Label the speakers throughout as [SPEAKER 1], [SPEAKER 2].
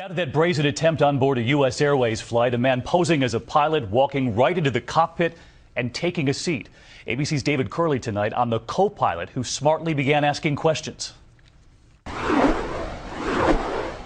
[SPEAKER 1] After that brazen attempt on board a U.S. Airways flight, a man posing as a pilot walking right into the cockpit and taking a seat. ABC's David Curley tonight on the co-pilot who smartly began asking questions.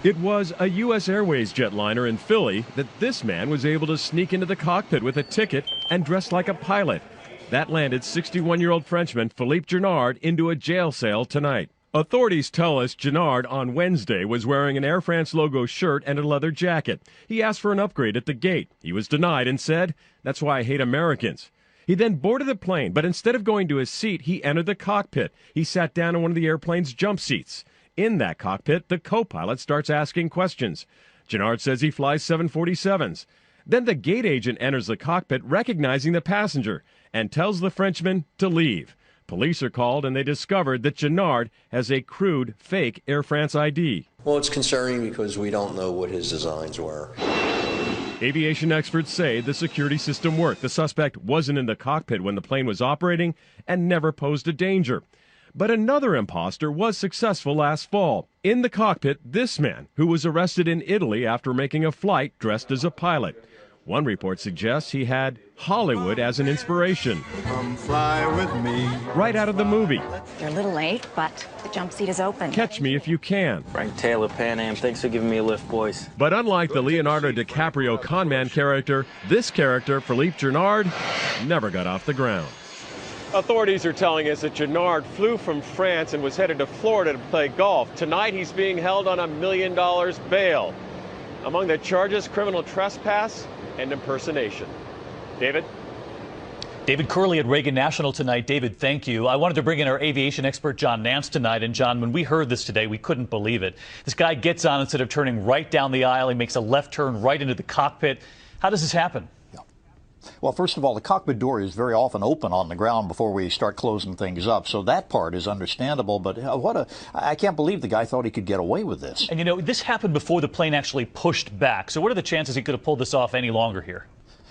[SPEAKER 2] It was a U.S. Airways jetliner in Philly that this man was able to sneak into the cockpit with a ticket and dressed like a pilot. That landed 61-year-old Frenchman Philippe Gennard into a jail cell tonight. Authorities tell us Gennard on Wednesday was wearing an Air France logo shirt and a leather jacket. He asked for an upgrade at the gate. He was denied and said, "That's why I hate Americans." He then boarded the plane, but instead of going to his seat, he entered the cockpit. He sat down in one of the airplane's jump seats. In that cockpit, the co-pilot starts asking questions. Gennard says he flies 747s. Then the gate agent enters the cockpit, recognizing the passenger, and tells the Frenchman to leave. Police are called, and they discovered that Gennard has a crude, fake Air France ID.
[SPEAKER 3] Well, it's concerning because we don't know what his designs were.
[SPEAKER 2] Aviation experts say the security system worked. The suspect wasn't in the cockpit when the plane was operating and never posed a danger. But another imposter was successful last fall. In the cockpit, this man, who was arrested in Italy after making a flight dressed as a pilot. One report suggests he had Hollywood as an inspiration.
[SPEAKER 4] Come fly with me.
[SPEAKER 2] Right out of the movie.
[SPEAKER 5] You're a little late, but the jump seat is open.
[SPEAKER 2] Catch Me If You Can.
[SPEAKER 6] Frank Taylor, Pan Am. Thanks for giving me a lift, boys.
[SPEAKER 2] But unlike the Leonardo DiCaprio conman character, this character, Philippe Gennard, never got off the ground. Authorities are telling us that Gennard flew from France and was headed to Florida to play golf. Tonight he's being held on $1 million bail. Among the charges, criminal trespass and impersonation. David?
[SPEAKER 1] David Curley at Reagan National tonight. David, thank you. I wanted to bring in our aviation expert, John Nance, tonight. And, John, when we heard this today, we couldn't believe it. This guy gets on, instead of turning right down the aisle, he makes a left turn right into the cockpit. How does this happen?
[SPEAKER 7] Well, first of all, the cockpit door is very often open on the ground before we start closing things up. So that part is understandable. But I can't believe the guy thought he could get away with this. And,
[SPEAKER 1] you know, this happened before the plane actually pushed back. So what are the chances he could have pulled this off any longer here?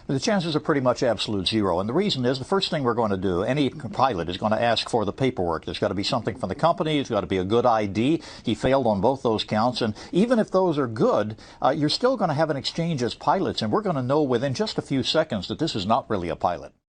[SPEAKER 7] The chances are pretty much absolute zero. And the reason is the first thing we're going to do, any pilot is going to ask for the paperwork. There's got to be something from the company. It's got to be a good ID. He failed on both those counts. And even if those are good, you're still going to have an exchange as pilots. And we're going to know within just a few seconds that this is not really a pilot.